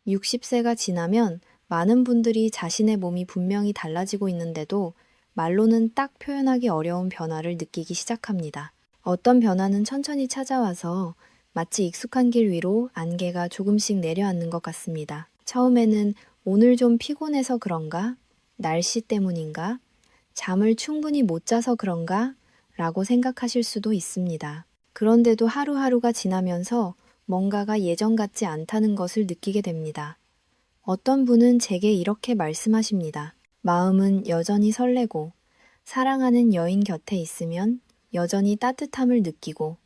60세가 지나면 많은 분들이 자신의 몸이 분명히 달라지고 있는데도 말로는 딱 표현하기 어려운 변화를 느끼기 시작합니다. 어떤 변화는 천천히 찾아와서 마치 익숙한 길 위로 안개가 조금씩 내려앉는 것 같습니다. 처음에는 오늘 좀 피곤해서 그런가? 날씨 때문인가? 잠을 충분히 못 자서 그런가? 라고 생각하실 수도 있습니다. 그런데도 하루하루가 지나면서 뭔가가 예전 같지 않다는 것을 느끼게 됩니다. 어떤 분은 제게 이렇게 말씀하십니다. 마음은 여전히 설레고, 사랑하는 여인 곁에 있으면 여전히 따뜻함을 느끼고,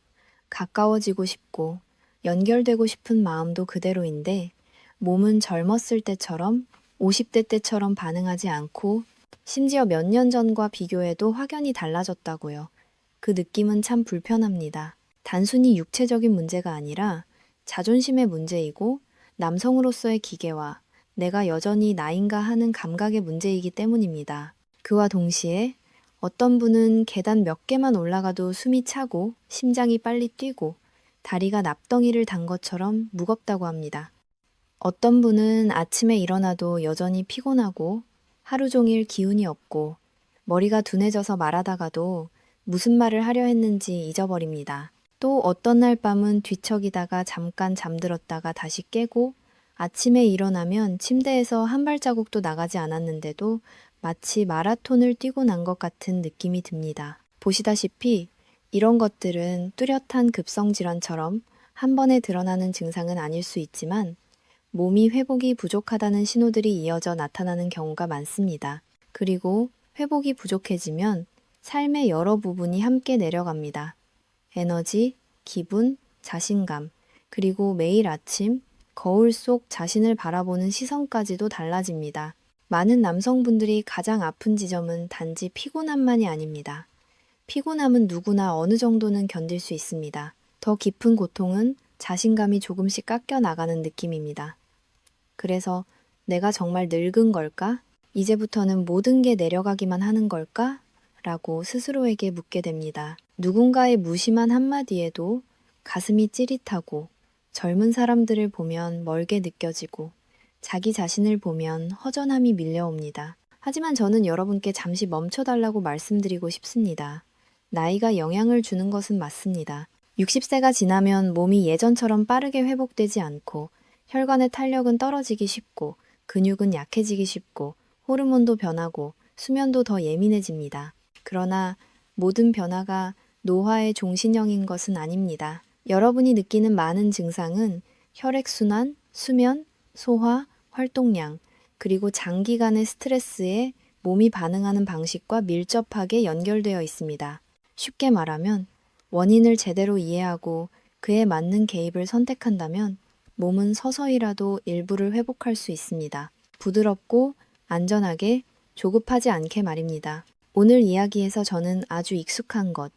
가까워지고 싶고, 연결되고 싶은 마음도 그대로인데, 몸은 젊었을 때처럼, 50대 때처럼 반응하지 않고, 심지어 몇 년 전과 비교해도 확연히 달라졌다고요. 그 느낌은 참 불편합니다. 단순히 육체적인 문제가 아니라 자존심의 문제이고 남성으로서의 기계와 내가 여전히 나인가 하는 감각의 문제이기 때문입니다. 그와 동시에 어떤 분은 계단 몇 개만 올라가도 숨이 차고 심장이 빨리 뛰고 다리가 납덩이를 단 것처럼 무겁다고 합니다. 어떤 분은 아침에 일어나도 여전히 피곤하고 하루 종일 기운이 없고 머리가 둔해져서 말하다가도 무슨 말을 하려 했는지 잊어버립니다. 또 어떤 날 밤은 뒤척이다가 잠깐 잠들었다가 다시 깨고 아침에 일어나면 침대에서 한 발자국도 나가지 않았는데도 마치 마라톤을 뛰고 난 것 같은 느낌이 듭니다. 보시다시피 이런 것들은 뚜렷한 급성질환처럼 한 번에 드러나는 증상은 아닐 수 있지만 몸이 회복이 부족하다는 신호들이 이어져 나타나는 경우가 많습니다. 그리고 회복이 부족해지면 삶의 여러 부분이 함께 내려갑니다. 에너지, 기분, 자신감, 그리고 매일 아침 거울 속 자신을 바라보는 시선까지도 달라집니다. 많은 남성분들이 가장 아픈 지점은 단지 피곤함만이 아닙니다. 피곤함은 누구나 어느 정도는 견딜 수 있습니다. 더 깊은 고통은 자신감이 조금씩 깎여 나가는 느낌입니다. 그래서 내가 정말 늙은 걸까? 이제부터는 모든 게 내려가기만 하는 걸까? 라고 스스로에게 묻게 됩니다. 누군가의 무심한 한마디에도 가슴이 찌릿하고 젊은 사람들을 보면 멀게 느껴지고 자기 자신을 보면 허전함이 밀려옵니다. 하지만 저는 여러분께 잠시 멈춰달라고 말씀드리고 싶습니다. 나이가 영향을 주는 것은 맞습니다. 60세가 지나면 몸이 예전처럼 빠르게 회복되지 않고 혈관의 탄력은 떨어지기 쉽고 근육은 약해지기 쉽고 호르몬도 변하고 수면도 더 예민해집니다. 그러나 모든 변화가 노화의 종신형인 것은 아닙니다. 여러분이 느끼는 많은 증상은 혈액순환, 수면, 소화, 활동량, 그리고 장기간의 스트레스에 몸이 반응하는 방식과 밀접하게 연결되어 있습니다. 쉽게 말하면 원인을 제대로 이해하고 그에 맞는 개입을 선택한다면 몸은 서서히라도 일부를 회복할 수 있습니다. 부드럽고 안전하게 조급하지 않게 말입니다. 오늘 이야기에서 저는 아주 익숙한 것,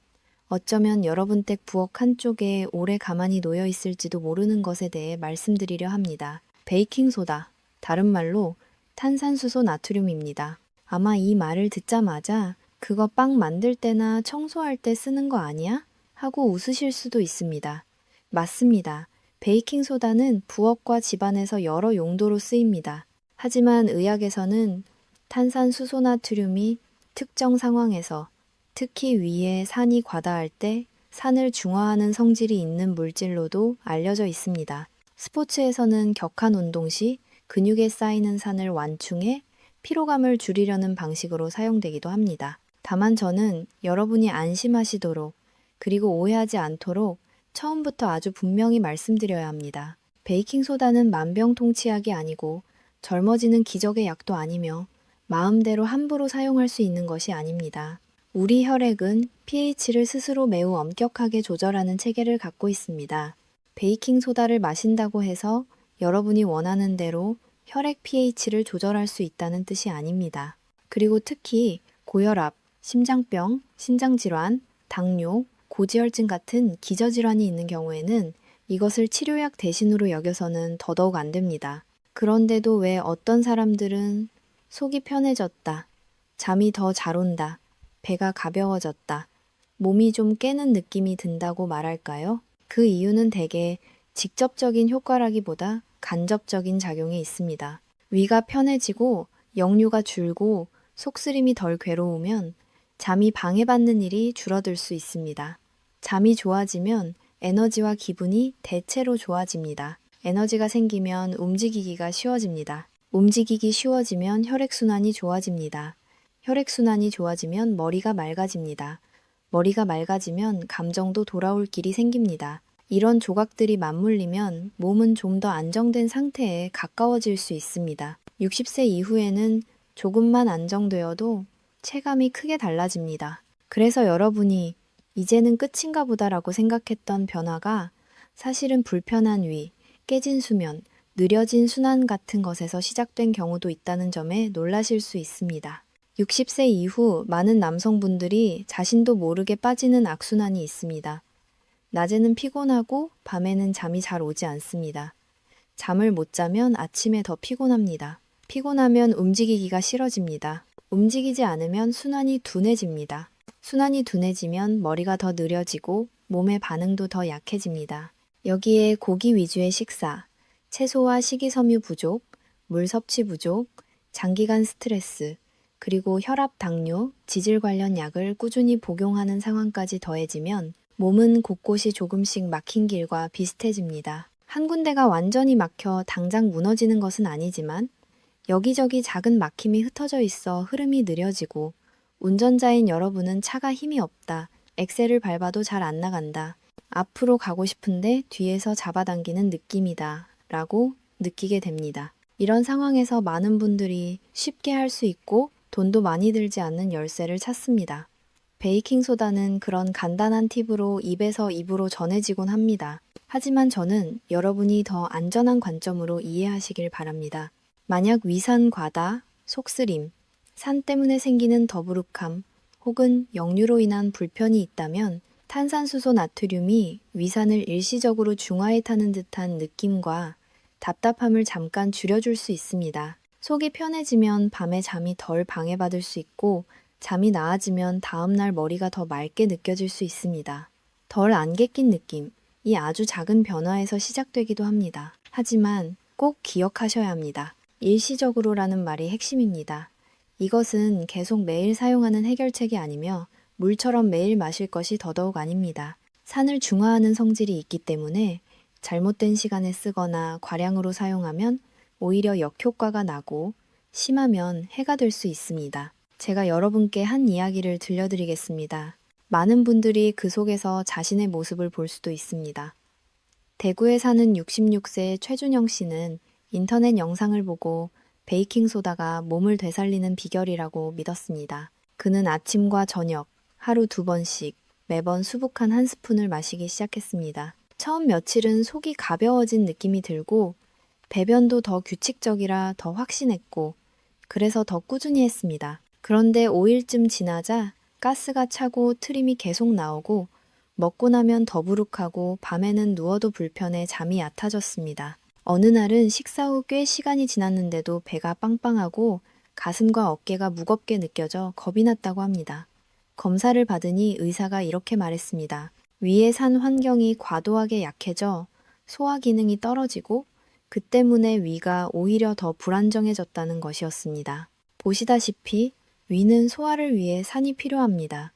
어쩌면 여러분 댁 부엌 한쪽에 오래 가만히 놓여 있을지도 모르는 것에 대해 말씀드리려 합니다. 베이킹소다, 다른 말로 탄산수소 나트륨입니다. 아마 이 말을 듣자마자 그거 빵 만들 때나 청소할 때 쓰는 거 아니야? 하고 웃으실 수도 있습니다. 맞습니다. 베이킹소다는 부엌과 집안에서 여러 용도로 쓰입니다. 하지만 의학에서는 탄산수소나트륨이 특정 상황에서 특히 위에 산이 과다할 때 산을 중화하는 성질이 있는 물질로도 알려져 있습니다. 스포츠에서는 격한 운동 시 근육에 쌓이는 산을 완충해 피로감을 줄이려는 방식으로 사용되기도 합니다. 다만 저는 여러분이 안심하시도록 그리고 오해하지 않도록 처음부터 아주 분명히 말씀드려야 합니다. 베이킹소다는 만병통치약이 아니고 젊어지는 기적의 약도 아니며 마음대로 함부로 사용할 수 있는 것이 아닙니다. 우리 혈액은 pH를 스스로 매우 엄격하게 조절하는 체계를 갖고 있습니다. 베이킹소다를 마신다고 해서 여러분이 원하는 대로 혈액 pH를 조절할 수 있다는 뜻이 아닙니다. 그리고 특히 고혈압, 심장병, 신장질환, 당뇨, 고지혈증 같은 기저질환이 있는 경우에는 이것을 치료약 대신으로 여겨서는 더더욱 안 됩니다. 그런데도 왜 어떤 사람들은 속이 편해졌다, 잠이 더 잘 온다, 배가 가벼워졌다, 몸이 좀 깨는 느낌이 든다고 말할까요? 그 이유는 대개 직접적인 효과라기보다 간접적인 작용이 있습니다. 위가 편해지고 역류가 줄고 속쓰림이 덜 괴로우면 잠이 방해받는 일이 줄어들 수 있습니다. 잠이 좋아지면 에너지와 기분이 대체로 좋아집니다. 에너지가 생기면 움직이기가 쉬워집니다. 움직이기 쉬워지면 혈액순환이 좋아집니다. 혈액순환이 좋아지면 머리가 맑아집니다. 머리가 맑아지면 감정도 돌아올 길이 생깁니다. 이런 조각들이 맞물리면 몸은 좀 더 안정된 상태에 가까워질 수 있습니다. 60세 이후에는 조금만 안정되어도 체감이 크게 달라집니다. 그래서 여러분이 이제는 끝인가 보다라고 생각했던 변화가 사실은 불편한 위, 깨진 수면, 느려진 순환 같은 것에서 시작된 경우도 있다는 점에 놀라실 수 있습니다. 60세 이후 많은 남성분들이 자신도 모르게 빠지는 악순환이 있습니다. 낮에는 피곤하고 밤에는 잠이 잘 오지 않습니다. 잠을 못 자면 아침에 더 피곤합니다. 피곤하면 움직이기가 싫어집니다. 움직이지 않으면 순환이 둔해집니다. 순환이 둔해지면 머리가 더 느려지고 몸의 반응도 더 약해집니다. 여기에 고기 위주의 식사, 채소와 식이섬유 부족, 물 섭취 부족, 장기간 스트레스, 그리고 혈압, 당뇨, 지질 관련 약을 꾸준히 복용하는 상황까지 더해지면 몸은 곳곳이 조금씩 막힌 길과 비슷해집니다. 한 군데가 완전히 막혀 당장 무너지는 것은 아니지만 여기저기 작은 막힘이 흩어져 있어 흐름이 느려지고 운전자인 여러분은 차가 힘이 없다. 엑셀을 밟아도 잘 안 나간다. 앞으로 가고 싶은데 뒤에서 잡아당기는 느낌이다. 라고 느끼게 됩니다. 이런 상황에서 많은 분들이 쉽게 할 수 있고 돈도 많이 들지 않는 열쇠를 찾습니다. 베이킹소다는 그런 간단한 팁으로 입에서 입으로 전해지곤 합니다. 하지만 저는 여러분이 더 안전한 관점으로 이해하시길 바랍니다. 만약 위산 과다, 속쓰림, 산 때문에 생기는 더부룩함 혹은 역류로 인한 불편이 있다면 탄산수소 나트륨이 위산을 일시적으로 중화에 타는 듯한 느낌과 답답함을 잠깐 줄여줄 수 있습니다. 속이 편해지면 밤에 잠이 덜 방해받을 수 있고 잠이 나아지면 다음날 머리가 더 맑게 느껴질 수 있습니다. 덜 안개 낀 느낌, 이 아주 작은 변화에서 시작되기도 합니다. 하지만 꼭 기억하셔야 합니다. 일시적으로라는 말이 핵심입니다. 이것은 계속 매일 사용하는 해결책이 아니며 물처럼 매일 마실 것이 더더욱 아닙니다. 산을 중화하는 성질이 있기 때문에 잘못된 시간에 쓰거나 과량으로 사용하면 오히려 역효과가 나고 심하면 해가 될 수 있습니다. 제가 여러분께 한 이야기를 들려드리겠습니다. 많은 분들이 그 속에서 자신의 모습을 볼 수도 있습니다. 대구에 사는 66세 최준영 씨는 인터넷 영상을 보고 베이킹소다가 몸을 되살리는 비결이라고 믿었습니다. 그는 아침과 저녁, 하루 2번씩 매번 수북한 한 스푼을 마시기 시작했습니다. 처음 며칠은 속이 가벼워진 느낌이 들고 배변도 더 규칙적이라 더 확신했고 그래서 더 꾸준히 했습니다. 그런데 5일쯤 지나자 가스가 차고 트림이 계속 나오고 먹고 나면 더부룩하고 밤에는 누워도 불편해 잠이 얕아졌습니다. 어느 날은 식사 후 꽤 시간이 지났는데도 배가 빵빵하고 가슴과 어깨가 무겁게 느껴져 겁이 났다고 합니다. 검사를 받으니 의사가 이렇게 말했습니다. 위에 산 환경이 과도하게 약해져 소화 기능이 떨어지고 그 때문에 위가 오히려 더 불안정해졌다는 것이었습니다. 보시다시피 위는 소화를 위해 산이 필요합니다.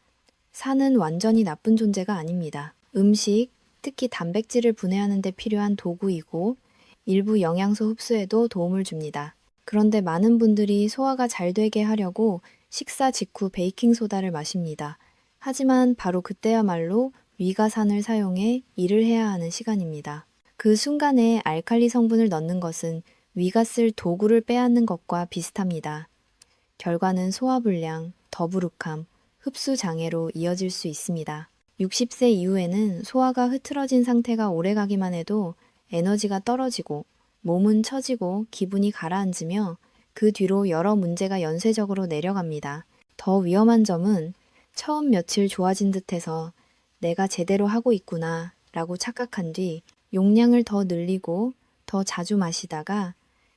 산은 완전히 나쁜 존재가 아닙니다. 음식, 특히 단백질을 분해하는 데 필요한 도구이고 일부 영양소 흡수에도 도움을 줍니다. 그런데 많은 분들이 소화가 잘 되게 하려고 식사 직후 베이킹소다를 마십니다. 하지만 바로 그때야말로 위가 산을 사용해 일을 해야 하는 시간입니다. 그 순간에 알칼리 성분을 넣는 것은 위가 쓸 도구를 빼앗는 것과 비슷합니다. 결과는 소화불량, 더부룩함, 흡수 장애로 이어질 수 있습니다. 60세 이후에는 소화가 흐트러진 상태가 오래가기만 해도 에너지가 떨어지고 몸은 처지고 기분이 가라앉으며 그 뒤로 여러 문제가 연쇄적으로 내려갑니다. 더 위험한 점은 처음 며칠 좋아진 듯해서 내가 제대로 하고 있구나 라고 착각한 뒤 용량을 더 늘리고 더 자주 마시다가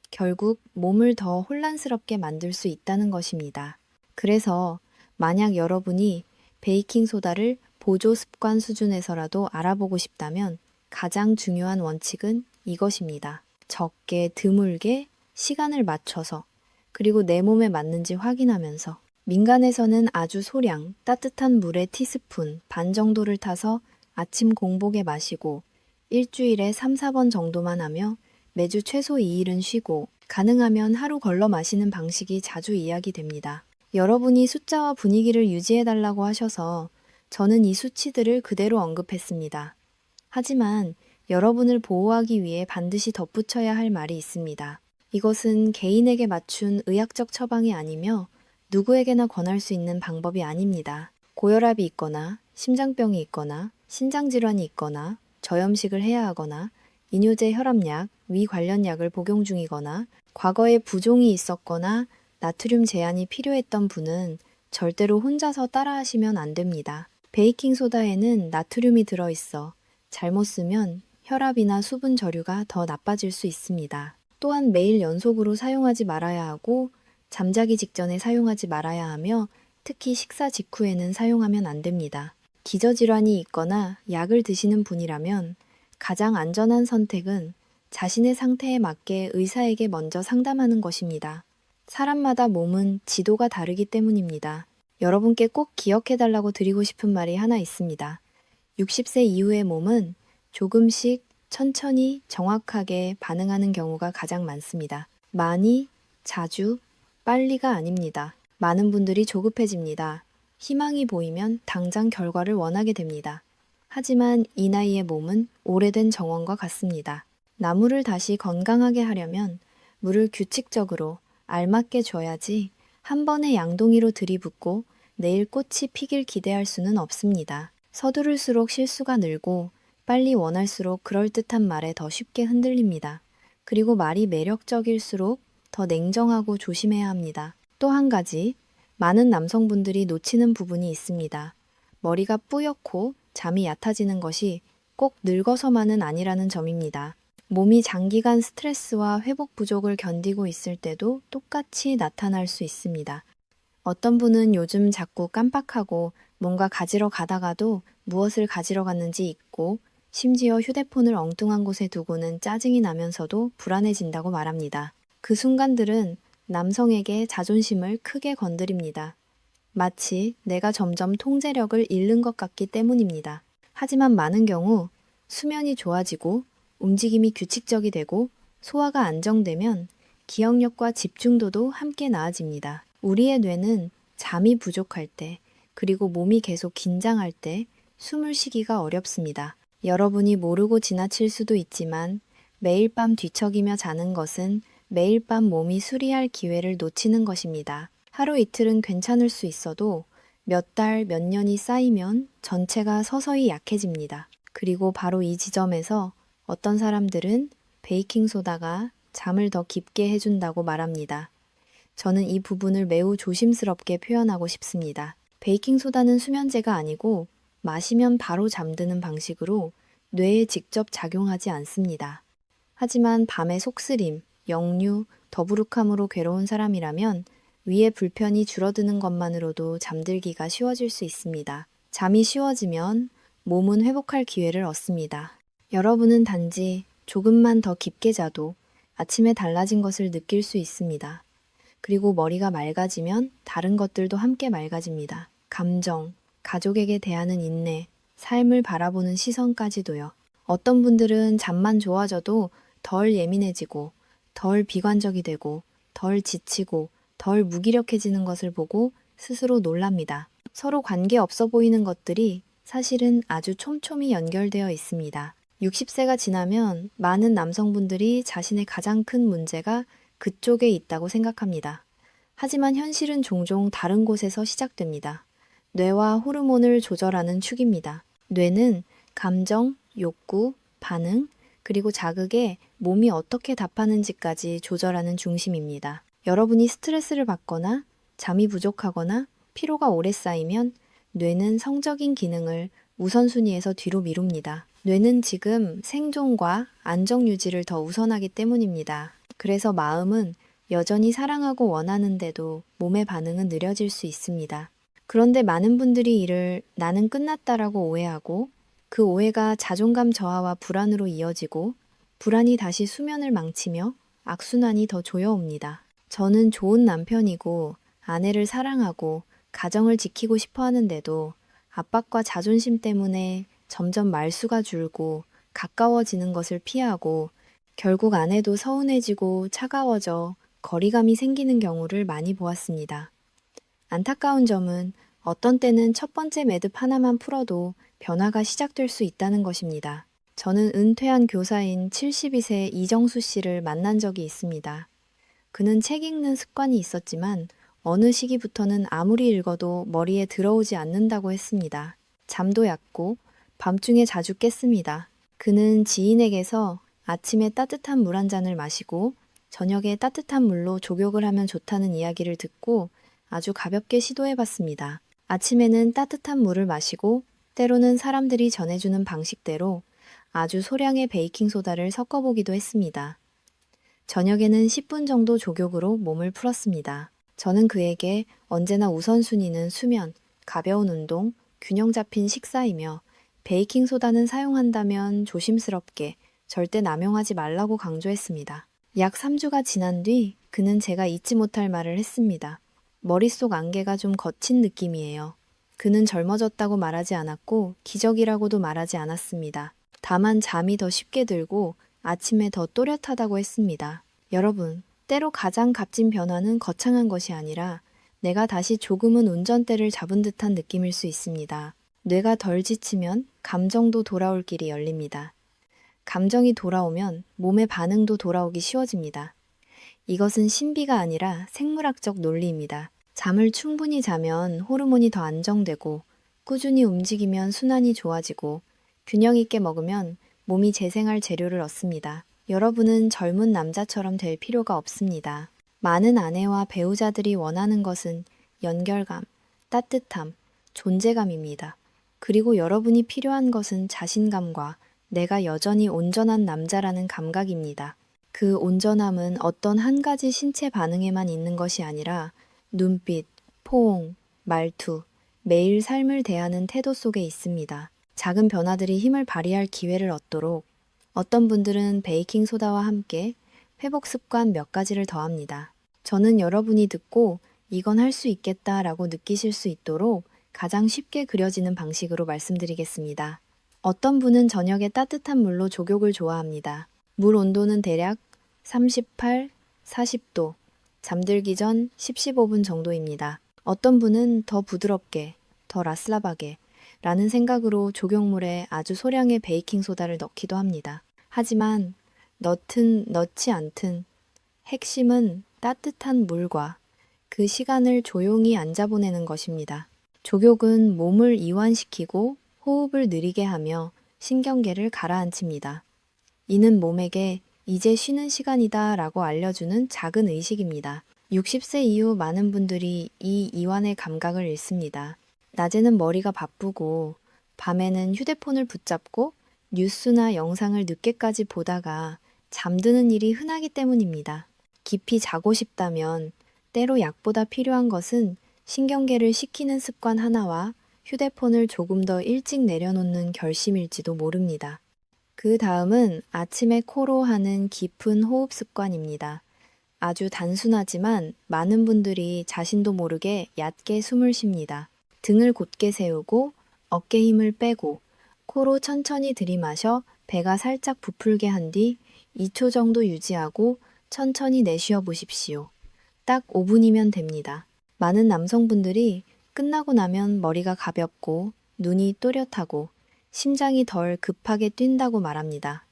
결국 몸을 더 혼란스럽게 만들 수 있다는 것입니다. 그래서 만약 여러분이 베이킹소다를 보조 습관 수준에서라도 알아보고 싶다면 가장 중요한 원칙은 이것입니다. 적게, 드물게, 시간을 맞춰서, 그리고 내 몸에 맞는지 확인하면서, 민간에서는 아주 소량, 따뜻한 물에 티스푼 반 정도를 타서 아침 공복에 마시고 일주일에 3, 4번 정도만 하며 매주 최소 2일은 쉬고 가능하면 하루 걸러 마시는 방식이 자주 이야기됩니다. 여러분이 숫자와 분위기를 유지해달라고 하셔서 저는 이 수치들을 그대로 언급했습니다. 하지만 여러분을 보호하기 위해 반드시 덧붙여야 할 말이 있습니다. 이것은 개인에게 맞춘 의학적 처방이 아니며 누구에게나 권할 수 있는 방법이 아닙니다. 고혈압이 있거나 심장병이 있거나 신장질환이 있거나 저염식을 해야 하거나 이뇨제 혈압약, 위 관련 약을 복용 중이거나 과거에 부종이 있었거나 나트륨 제한이 필요했던 분은 절대로 혼자서 따라하시면 안 됩니다. 베이킹소다에는 나트륨이 들어있어 잘못 쓰면 혈압이나 수분 저류가 더 나빠질 수 있습니다. 또한 매일 연속으로 사용하지 말아야 하고 잠자기 직전에 사용하지 말아야 하며 특히 식사 직후에는 사용하면 안 됩니다. 기저질환이 있거나 약을 드시는 분이라면 가장 안전한 선택은 자신의 상태에 맞게 의사에게 먼저 상담하는 것입니다. 사람마다 몸은 지도가 다르기 때문입니다. 여러분께 꼭 기억해달라고 드리고 싶은 말이 하나 있습니다. 60세 이후의 몸은 조금씩 천천히 정확하게 반응하는 경우가 가장 많습니다. 많이, 자주, 빨리가 아닙니다. 많은 분들이 조급해집니다. 희망이 보이면 당장 결과를 원하게 됩니다. 하지만 이 나이의 몸은 오래된 정원과 같습니다. 나무를 다시 건강하게 하려면 물을 규칙적으로 알맞게 줘야지 한 번에 양동이로 들이붓고 내일 꽃이 피길 기대할 수는 없습니다. 서두를수록 실수가 늘고 빨리 원할수록 그럴듯한 말에 더 쉽게 흔들립니다. 그리고 말이 매력적일수록 더 냉정하고 조심해야 합니다. 또 한 가지, 많은 남성분들이 놓치는 부분이 있습니다. 머리가 뿌옇고 잠이 얕아지는 것이 꼭 늙어서만은 아니라는 점입니다. 몸이 장기간 스트레스와 회복 부족을 견디고 있을 때도 똑같이 나타날 수 있습니다. 어떤 분은 요즘 자꾸 깜빡하고 뭔가 가지러 가다가도 무엇을 가지러 갔는지 잊고 심지어 휴대폰을 엉뚱한 곳에 두고는 짜증이 나면서도 불안해진다고 말합니다. 그 순간들은 남성에게 자존심을 크게 건드립니다. 마치 내가 점점 통제력을 잃는 것 같기 때문입니다. 하지만 많은 경우 수면이 좋아지고 움직임이 규칙적이 되고 소화가 안정되면 기억력과 집중도도 함께 나아집니다. 우리의 뇌는 잠이 부족할 때, 그리고 몸이 계속 긴장할 때 숨을 쉬기가 어렵습니다. 여러분이 모르고 지나칠 수도 있지만 매일 밤 뒤척이며 자는 것은 매일 밤 몸이 수리할 기회를 놓치는 것입니다. 하루 이틀은 괜찮을 수 있어도 몇 달, 몇 년이 쌓이면 전체가 서서히 약해집니다. 그리고 바로 이 지점에서 어떤 사람들은 베이킹소다가 잠을 더 깊게 해준다고 말합니다. 저는 이 부분을 매우 조심스럽게 표현하고 싶습니다. 베이킹소다는 수면제가 아니고 마시면 바로 잠드는 방식으로 뇌에 직접 작용하지 않습니다. 하지만 밤에 속쓰림, 역류, 더부룩함으로 괴로운 사람이라면 위의 불편이 줄어드는 것만으로도 잠들기가 쉬워질 수 있습니다. 잠이 쉬워지면 몸은 회복할 기회를 얻습니다. 여러분은 단지 조금만 더 깊게 자도 아침에 달라진 것을 느낄 수 있습니다. 그리고 머리가 맑아지면 다른 것들도 함께 맑아집니다. 감정, 가족에게 대하는 인내, 삶을 바라보는 시선까지도요. 어떤 분들은 잠만 좋아져도 덜 예민해지고, 덜 비관적이 되고, 덜 지치고, 덜 무기력해지는 것을 보고 스스로 놀랍니다. 서로 관계없어 보이는 것들이 사실은 아주 촘촘히 연결되어 있습니다. 60세가 지나면 많은 남성분들이 자신의 가장 큰 문제가 그쪽에 있다고 생각합니다. 하지만 현실은 종종 다른 곳에서 시작됩니다. 뇌와 호르몬을 조절하는 축입니다. 뇌는 감정, 욕구, 반응, 그리고 자극에 몸이 어떻게 답하는지까지 조절하는 중심입니다. 여러분이 스트레스를 받거나 잠이 부족하거나 피로가 오래 쌓이면 뇌는 성적인 기능을 우선순위에서 뒤로 미룹니다. 뇌는 지금 생존과 안정 유지를 더 우선하기 때문입니다. 그래서 마음은 여전히 사랑하고 원하는데도 몸의 반응은 느려질 수 있습니다. 그런데 많은 분들이 이를 나는 끝났다라고 오해하고 그 오해가 자존감 저하와 불안으로 이어지고 불안이 다시 수면을 망치며 악순환이 더 조여옵니다. 저는 좋은 남편이고 아내를 사랑하고 가정을 지키고 싶어 하는데도 압박과 자존심 때문에 점점 말수가 줄고 가까워지는 것을 피하고 결국 아내도 서운해지고 차가워져 거리감이 생기는 경우를 많이 보았습니다. 안타까운 점은 어떤 때는 첫 번째 매듭 하나만 풀어도 변화가 시작될 수 있다는 것입니다. 저는 은퇴한 교사인 72세 이정수 씨를 만난 적이 있습니다. 그는 책 읽는 습관이 있었지만 어느 시기부터는 아무리 읽어도 머리에 들어오지 않는다고 했습니다. 잠도 얕고 밤중에 자주 깼습니다. 그는 지인에게서 아침에 따뜻한 물 한 잔을 마시고 저녁에 따뜻한 물로 족욕을 하면 좋다는 이야기를 듣고 아주 가볍게 시도해봤습니다. 아침에는 따뜻한 물을 마시고 때로는 사람들이 전해주는 방식대로 아주 소량의 베이킹소다를 섞어보기도 했습니다. 저녁에는 10분 정도 족욕으로 몸을 풀었습니다. 저는 그에게 언제나 우선순위는 수면, 가벼운 운동, 균형 잡힌 식사이며 베이킹소다는 사용한다면 조심스럽게 절대 남용하지 말라고 강조했습니다. 약 3주가 지난 뒤 그는 제가 잊지 못할 말을 했습니다. 머릿속 안개가 좀 거친 느낌이에요. 그는 젊어졌다고 말하지 않았고 기적이라고도 말하지 않았습니다. 다만 잠이 더 쉽게 들고 아침에 더 또렷하다고 했습니다. 여러분, 때로 가장 값진 변화는 거창한 것이 아니라 내가 다시 조금은 운전대를 잡은 듯한 느낌일 수 있습니다. 뇌가 덜 지치면 감정도 돌아올 길이 열립니다. 감정이 돌아오면 몸의 반응도 돌아오기 쉬워집니다. 이것은 신비가 아니라 생물학적 논리입니다. 잠을 충분히 자면 호르몬이 더 안정되고 꾸준히 움직이면 순환이 좋아지고 균형 있게 먹으면 몸이 재생할 재료를 얻습니다. 여러분은 젊은 남자처럼 될 필요가 없습니다. 많은 아내와 배우자들이 원하는 것은 연결감, 따뜻함, 존재감입니다. 그리고 여러분이 필요한 것은 자신감과 내가 여전히 온전한 남자라는 감각입니다. 그 온전함은 어떤 한 가지 신체 반응에만 있는 것이 아니라 눈빛, 포옹, 말투, 매일 삶을 대하는 태도 속에 있습니다. 작은 변화들이 힘을 발휘할 기회를 얻도록 어떤 분들은 베이킹소다와 함께 회복 습관 몇 가지를 더합니다. 저는 여러분이 듣고 이건 할 수 있겠다라고 느끼실 수 있도록 가장 쉽게 그려지는 방식으로 말씀드리겠습니다. 어떤 분은 저녁에 따뜻한 물로 족욕을 좋아합니다. 물 온도는 대략 38, 40도, 잠들기 전 10-15분 정도입니다. 어떤 분은 더 부드럽게, 더 라슬라바게 라는 생각으로 족욕물에 아주 소량의 베이킹소다를 넣기도 합니다. 하지만 넣든 넣지 않든 핵심은 따뜻한 물과 그 시간을 조용히 앉아보내는 것입니다. 족욕은 몸을 이완시키고 호흡을 느리게 하며 신경계를 가라앉힙니다. 이는 몸에게 이제 쉬는 시간이다 라고 알려주는 작은 의식입니다. 60세 이후 많은 분들이 이 이완의 감각을 잃습니다. 낮에는 머리가 바쁘고 밤에는 휴대폰을 붙잡고 뉴스나 영상을 늦게까지 보다가 잠드는 일이 흔하기 때문입니다. 깊이 자고 싶다면 때로 약보다 필요한 것은 신경계를 식히는 습관 하나와 휴대폰을 조금 더 일찍 내려놓는 결심일지도 모릅니다. 그 다음은 아침에 코로 하는 깊은 호흡 습관입니다. 아주 단순하지만 많은 분들이 자신도 모르게 얕게 숨을 쉽니다. 등을 곧게 세우고 어깨 힘을 빼고 코로 천천히 들이마셔 배가 살짝 부풀게 한 뒤 2초 정도 유지하고 천천히 내쉬어 보십시오. 딱 5분이면 됩니다. 많은 남성분들이 끝나고 나면 머리가 가볍고 눈이 또렷하고 심장이 덜 급하게 뛴다고 말합니다.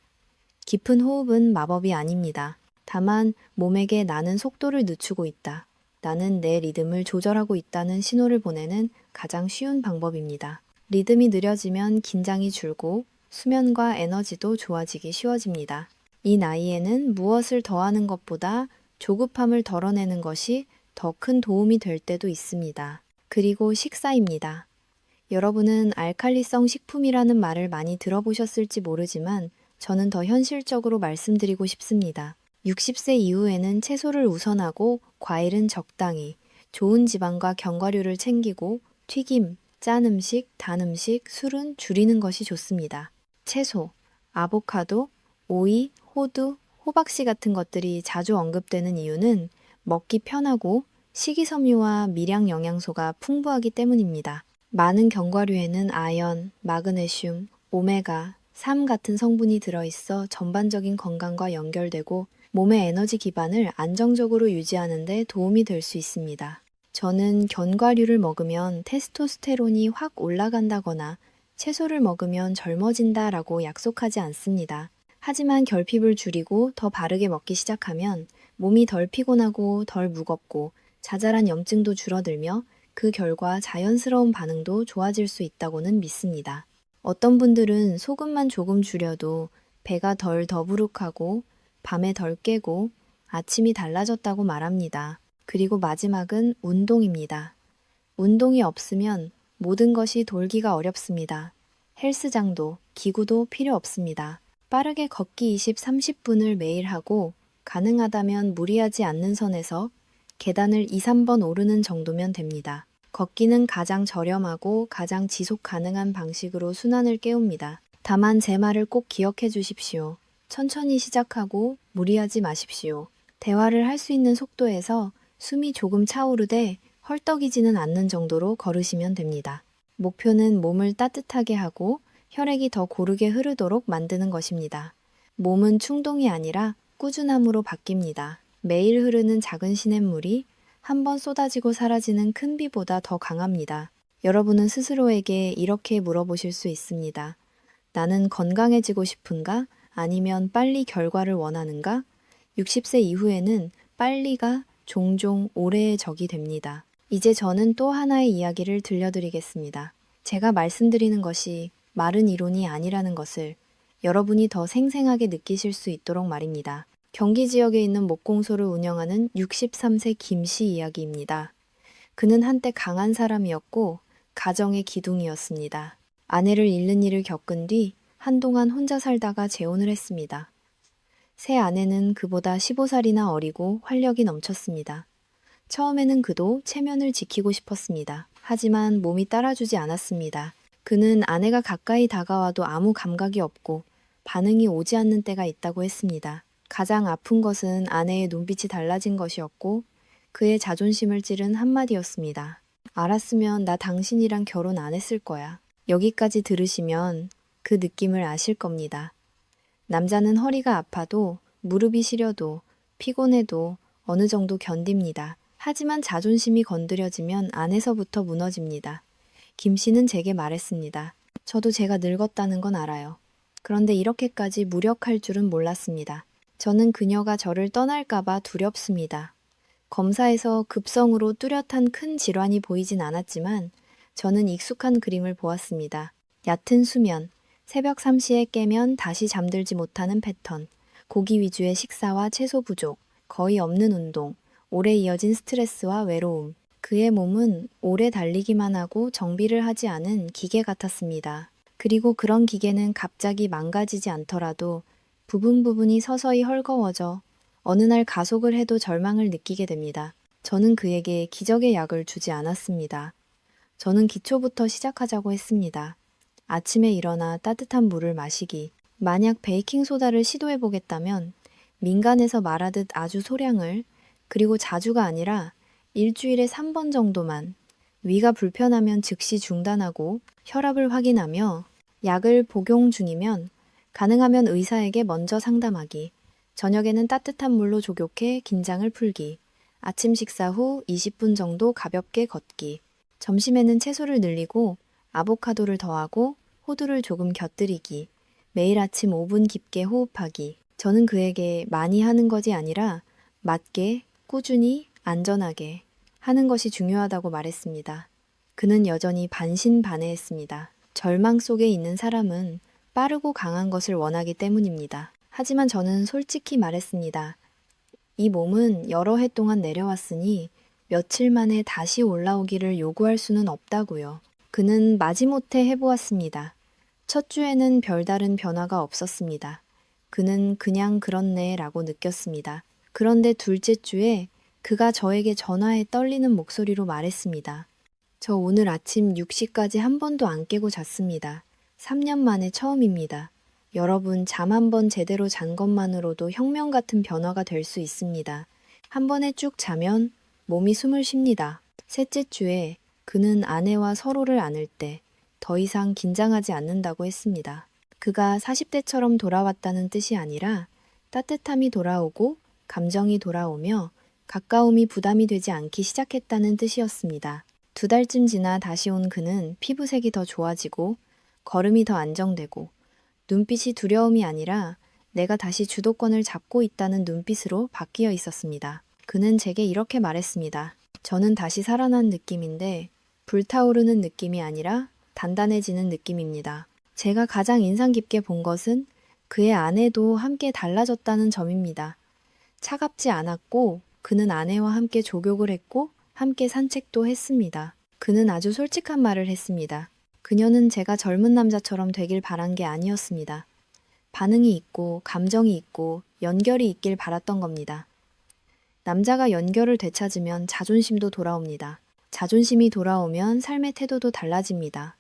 깊은 호흡은 마법이 아닙니다. 다만 몸에게 나는 속도를 늦추고 있다. 나는 내 리듬을 조절하고 있다는 신호를 보내는 가장 쉬운 방법입니다. 리듬이 느려지면 긴장이 줄고 수면과 에너지도 좋아지기 쉬워집니다. 이 나이에는 무엇을 더하는 것보다 조급함을 덜어내는 것이 더 큰 도움이 될 때도 있습니다. 그리고 식사입니다. 여러분은 알칼리성 식품이라는 말을 많이 들어보셨을지 모르지만 저는 더 현실적으로 말씀드리고 싶습니다. 60세 이후에는 채소를 우선하고 과일은 적당히, 좋은 지방과 견과류를 챙기고 튀김, 짠 음식, 단 음식, 술은 줄이는 것이 좋습니다. 채소, 아보카도, 오이, 호두, 호박씨 같은 것들이 자주 언급되는 이유는 먹기 편하고 식이섬유와 미량 영양소가 풍부하기 때문입니다. 많은 견과류에는 아연, 마그네슘, 오메가, 3 같은 성분이 들어있어 전반적인 건강과 연결되고 몸의 에너지 기반을 안정적으로 유지하는 데 도움이 될 수 있습니다. 저는 견과류를 먹으면 테스토스테론이 확 올라간다거나 채소를 먹으면 젊어진다라고 약속하지 않습니다. 하지만 결핍을 줄이고 더 바르게 먹기 시작하면 몸이 덜 피곤하고 덜 무겁고 자잘한 염증도 줄어들며 그 결과 자연스러운 반응도 좋아질 수 있다고는 믿습니다. 어떤 분들은 소금만 조금 줄여도 배가 덜 더부룩하고 밤에 덜 깨고 아침이 달라졌다고 말합니다. 그리고 마지막은 운동입니다. 운동이 없으면 모든 것이 돌기가 어렵습니다. 헬스장도 기구도 필요 없습니다. 빠르게 걷기 20, 30분을 매일 하고 가능하다면 무리하지 않는 선에서 계단을 2, 3번 오르는 정도면 됩니다. 걷기는 가장 저렴하고 가장 지속 가능한 방식으로 순환을 깨웁니다. 다만 제 말을 꼭 기억해 주십시오. 천천히 시작하고 무리하지 마십시오. 대화를 할 수 있는 속도에서 숨이 조금 차오르되 헐떡이지는 않는 정도로 걸으시면 됩니다. 목표는 몸을 따뜻하게 하고 혈액이 더 고르게 흐르도록 만드는 것입니다. 몸은 충동이 아니라 꾸준함으로 바뀝니다. 매일 흐르는 작은 시냇물이 한 번 쏟아지고 사라지는 큰 비보다 더 강합니다. 여러분은 스스로에게 이렇게 물어보실 수 있습니다. 나는 건강해지고 싶은가? 아니면 빨리 결과를 원하는가? 60세 이후에는 빨리가 종종 오래의 적이 됩니다. 이제 저는 또 하나의 이야기를 들려드리겠습니다. 제가 말씀드리는 것이 마른 이론이 아니라는 것을 여러분이 더 생생하게 느끼실 수 있도록 말입니다. 경기 지역에 있는 목공소를 운영하는 63세 김 씨 이야기입니다. 그는 한때 강한 사람이었고 가정의 기둥이었습니다. 아내를 잃는 일을 겪은 뒤 한동안 혼자 살다가 재혼을 했습니다. 새 아내는 그보다 15살이나 어리고 활력이 넘쳤습니다. 처음에는 그도 체면을 지키고 싶었습니다. 하지만 몸이 따라주지 않았습니다. 그는 아내가 가까이 다가와도 아무 감각이 없고 반응이 오지 않는 때가 있다고 했습니다. 가장 아픈 것은 아내의 눈빛이 달라진 것이었고 그의 자존심을 찌른 한마디였습니다. 알았으면 나 당신이랑 결혼 안 했을 거야. 여기까지 들으시면 그 느낌을 아실 겁니다. 남자는 허리가 아파도 무릎이 시려도 피곤해도 어느 정도 견딥니다. 하지만 자존심이 건드려지면 안에서부터 무너집니다. 김 씨는 제게 말했습니다. 저도 제가 늙었다는 건 알아요. 그런데 이렇게까지 무력할 줄은 몰랐습니다. 저는 그녀가 저를 떠날까봐 두렵습니다. 검사에서 급성으로 뚜렷한 큰 질환이 보이진 않았지만 저는 익숙한 그림을 보았습니다. 얕은 수면, 새벽 3시에 깨면 다시 잠들지 못하는 패턴, 고기 위주의 식사와 채소 부족, 거의 없는 운동, 오래 이어진 스트레스와 외로움. 그의 몸은 오래 달리기만 하고 정비를 하지 않은 기계 같았습니다. 그리고 그런 기계는 갑자기 망가지지 않더라도 부분 부분이 서서히 헐거워져 어느 날 가속을 해도 절망을 느끼게 됩니다. 저는 그에게 기적의 약을 주지 않았습니다. 저는 기초부터 시작하자고 했습니다. 아침에 일어나 따뜻한 물을 마시기. 만약 베이킹소다를 시도해보겠다면 민간에서 말하듯 아주 소량을, 그리고 자주가 아니라 일주일에 3번 정도만, 위가 불편하면 즉시 중단하고 혈압을 확인하며 약을 복용 중이면 가능하면 의사에게 먼저 상담하기. 저녁에는 따뜻한 물로 조격해 긴장을 풀기. 아침 식사 후 20분 정도 가볍게 걷기. 점심에는 채소를 늘리고 아보카도를 더하고 호두를 조금 곁들이기. 매일 아침 5분 깊게 호흡하기. 저는 그에게 많이 하는 것이 아니라 맞게, 꾸준히, 안전하게 하는 것이 중요하다고 말했습니다. 그는 여전히 반신반의했습니다. 절망 속에 있는 사람은 빠르고 강한 것을 원하기 때문입니다. 하지만 저는 솔직히 말했습니다. 이 몸은 여러 해 동안 내려왔으니 며칠 만에 다시 올라오기를 요구할 수는 없다고요. 그는 마지못해 해보았습니다. 첫 주에는 별다른 변화가 없었습니다. 그는 그냥 그렇네 라고 느꼈습니다. 그런데 둘째 주에 그가 저에게 전화해 떨리는 목소리로 말했습니다. 저 오늘 아침 6시까지 한 번도 안 깨고 잤습니다. 3년 만에 처음입니다. 여러분, 잠 한 번 제대로 잔 것만으로도 혁명 같은 변화가 될 수 있습니다. 한 번에 쭉 자면 몸이 숨을 쉽니다. 셋째 주에 그는 아내와 서로를 안을 때 더 이상 긴장하지 않는다고 했습니다. 그가 40대처럼 돌아왔다는 뜻이 아니라 따뜻함이 돌아오고 감정이 돌아오며 가까움이 부담이 되지 않기 시작했다는 뜻이었습니다. 2달쯤 지나 다시 온 그는 피부색이 더 좋아지고 걸음이 더 안정되고 눈빛이 두려움이 아니라 내가 다시 주도권을 잡고 있다는 눈빛으로 바뀌어 있었습니다. 그는 제게 이렇게 말했습니다. 저는 다시 살아난 느낌인데 불타오르는 느낌이 아니라 단단해지는 느낌입니다. 제가 가장 인상 깊게 본 것은 그의 아내도 함께 달라졌다는 점입니다. 차갑지 않았고 그는 아내와 함께 족욕을 했고 함께 산책도 했습니다. 그는 아주 솔직한 말을 했습니다. 그녀는 제가 젊은 남자처럼 되길 바란 게 아니었습니다. 반응이 있고 감정이 있고 연결이 있길 바랐던 겁니다. 남자가 연결을 되찾으면 자존심도 돌아옵니다. 자존심이 돌아오면 삶의 태도도 달라집니다.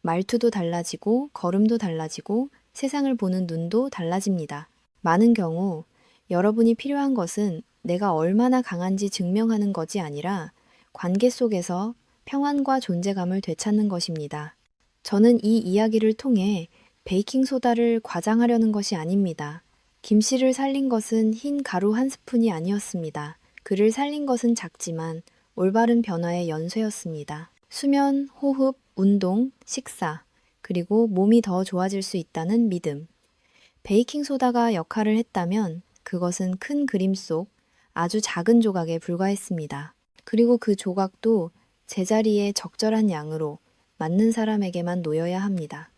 말투도 달라지고 걸음도 달라지고 세상을 보는 눈도 달라집니다. 많은 경우 여러분이 필요한 것은 내가 얼마나 강한지 증명하는 것이 아니라 관계 속에서 평안과 존재감을 되찾는 것입니다. 저는 이 이야기를 통해 베이킹소다를 과장하려는 것이 아닙니다. 김씨를 살린 것은 흰 가루 한 스푼이 아니었습니다. 그를 살린 것은 작지만 올바른 변화의 연쇄였습니다. 수면, 호흡, 운동, 식사, 그리고 몸이 더 좋아질 수 있다는 믿음. 베이킹소다가 역할을 했다면 그것은 큰 그림 속 아주 작은 조각에 불과했습니다. 그리고 그 조각도 제자리에 적절한 양으로 맞는 사람에게만 놓여야 합니다.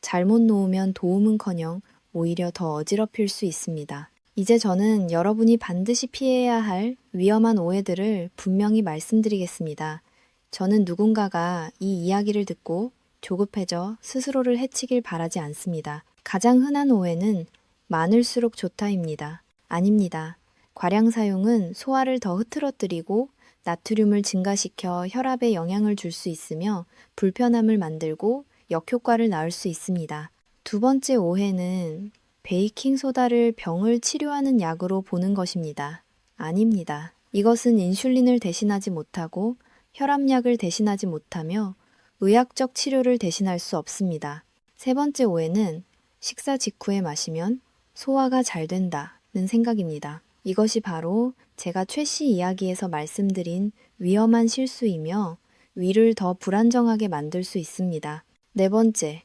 잘못 놓으면 도움은커녕 오히려 더 어지럽힐 수 있습니다. 이제 저는 여러분이 반드시 피해야 할 위험한 오해들을 분명히 말씀드리겠습니다. 저는 누군가가 이 이야기를 듣고 조급해져 스스로를 해치길 바라지 않습니다. 가장 흔한 오해는 많을수록 좋다입니다. 아닙니다. 과량 사용은 소화를 더 흐트러뜨리고 나트륨을 증가시켜 혈압에 영향을 줄 수 있으며 불편함을 만들고 역효과를 낳을 수 있습니다. 두 번째 오해는 베이킹소다를 병을 치료하는 약으로 보는 것입니다. 아닙니다. 이것은 인슐린을 대신하지 못하고 혈압약을 대신하지 못하며 의학적 치료를 대신할 수 없습니다. 세 번째 오해는 식사 직후에 마시면 소화가 잘 된다는 생각입니다. 이것이 바로 제가 최씨 이야기에서 말씀드린 위험한 실수이며 위를 더 불안정하게 만들 수 있습니다. 네 번째,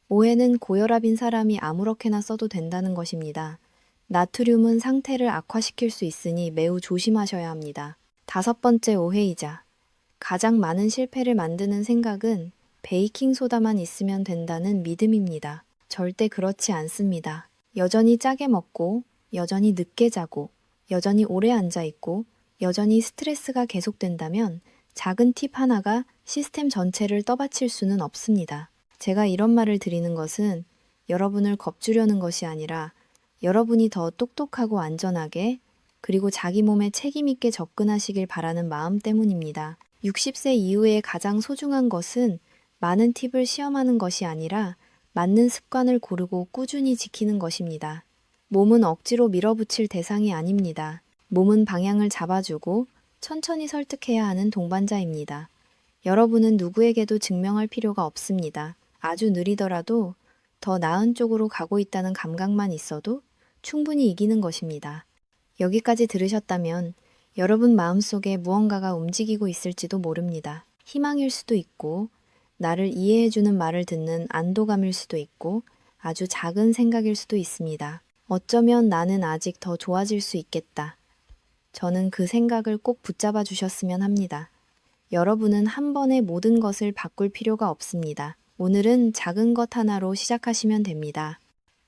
오해는 고혈압인 사람이 아무렇게나 써도 된다는 것입니다. 나트륨은 상태를 악화시킬 수 있으니 매우 조심하셔야 합니다. 다섯 번째 오해이자 가장 많은 실패를 만드는 생각은 베이킹소다만 있으면 된다는 믿음입니다. 절대 그렇지 않습니다. 여전히 짜게 먹고, 여전히 늦게 자고, 여전히 오래 앉아있고, 여전히 스트레스가 계속된다면 작은 팁 하나가 시스템 전체를 떠받칠 수는 없습니다. 제가 이런 말을 드리는 것은 여러분을 겁주려는 것이 아니라 여러분이 더 똑똑하고 안전하게 그리고 자기 몸에 책임있게 접근하시길 바라는 마음 때문입니다. 60세 이후에 가장 소중한 것은 많은 팁을 시험하는 것이 아니라 맞는 습관을 고르고 꾸준히 지키는 것입니다. 몸은 억지로 밀어붙일 대상이 아닙니다. 몸은 방향을 잡아주고 천천히 설득해야 하는 동반자입니다. 여러분은 누구에게도 증명할 필요가 없습니다. 아주 느리더라도 더 나은 쪽으로 가고 있다는 감각만 있어도 충분히 이기는 것입니다. 여기까지 들으셨다면 여러분 마음속에 무언가가 움직이고 있을지도 모릅니다. 희망일 수도 있고, 나를 이해해주는 말을 듣는 안도감일 수도 있고, 아주 작은 생각일 수도 있습니다. 어쩌면 나는 아직 더 좋아질 수 있겠다. 저는 그 생각을 꼭 붙잡아 주셨으면 합니다. 여러분은 한 번에 모든 것을 바꿀 필요가 없습니다. 오늘은 작은 것 하나로 시작하시면 됩니다.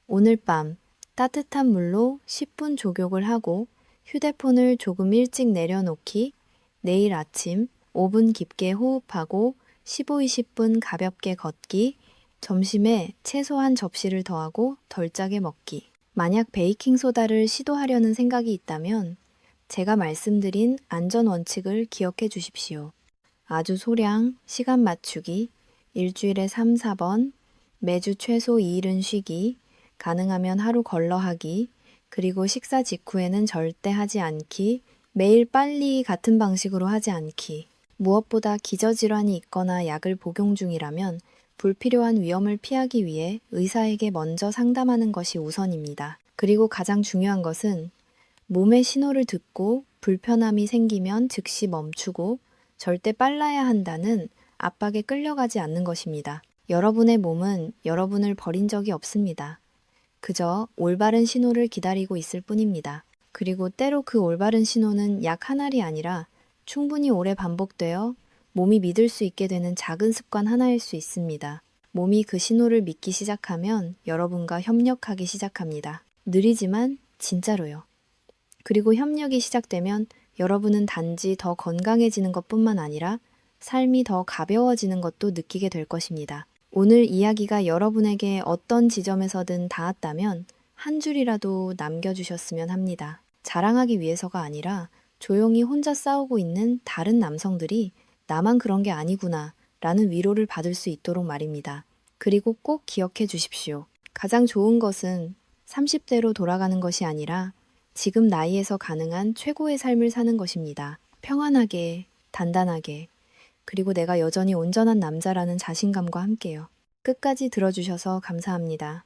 오늘 밤 따뜻한 물로 10분 족욕을 하고 휴대폰을 조금 일찍 내려놓기, 내일 아침 5분 깊게 호흡하고 15, 20분 가볍게 걷기, 점심에 채소 한 접시를 더하고 덜 짜게 먹기. 만약 베이킹소다를 시도하려는 생각이 있다면 제가 말씀드린 안전 원칙을 기억해 주십시오. 아주 소량, 시간 맞추기, 일주일에 3, 4번, 매주 최소 2일은 쉬기, 가능하면 하루 걸러 하기, 그리고 식사 직후에는 절대 하지 않기, 매일 빨리 같은 방식으로 하지 않기. 무엇보다 기저질환이 있거나 약을 복용 중이라면 불필요한 위험을 피하기 위해 의사에게 먼저 상담하는 것이 우선입니다. 그리고 가장 중요한 것은 몸의 신호를 듣고 불편함이 생기면 즉시 멈추고 절대 빨라야 한다는 압박에 끌려가지 않는 것입니다. 여러분의 몸은 여러분을 버린 적이 없습니다. 그저 올바른 신호를 기다리고 있을 뿐입니다. 그리고 때로 그 올바른 신호는 약 한 알이 아니라 충분히 오래 반복되어 몸이 믿을 수 있게 되는 작은 습관 하나일 수 있습니다. 몸이 그 신호를 믿기 시작하면 여러분과 협력하기 시작합니다. 느리지만 진짜로요. 그리고 협력이 시작되면 여러분은 단지 더 건강해지는 것뿐만 아니라 삶이 더 가벼워지는 것도 느끼게 될 것입니다. 오늘 이야기가 여러분에게 어떤 지점에서든 닿았다면 한 줄이라도 남겨주셨으면 합니다. 자랑하기 위해서가 아니라 조용히 혼자 싸우고 있는 다른 남성들이 나만 그런 게 아니구나 라는 위로를 받을 수 있도록 말입니다. 그리고 꼭 기억해 주십시오. 가장 좋은 것은 30대로 돌아가는 것이 아니라 지금 나이에서 가능한 최고의 삶을 사는 것입니다. 평안하게, 단단하게, 그리고 내가 여전히 온전한 남자라는 자신감과 함께요. 끝까지 들어주셔서 감사합니다.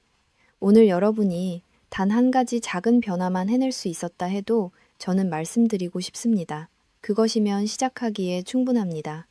오늘 여러분이 단 한 가지 작은 변화만 해낼 수 있었다 해도 저는 말씀드리고 싶습니다. 그것이면 시작하기에 충분합니다.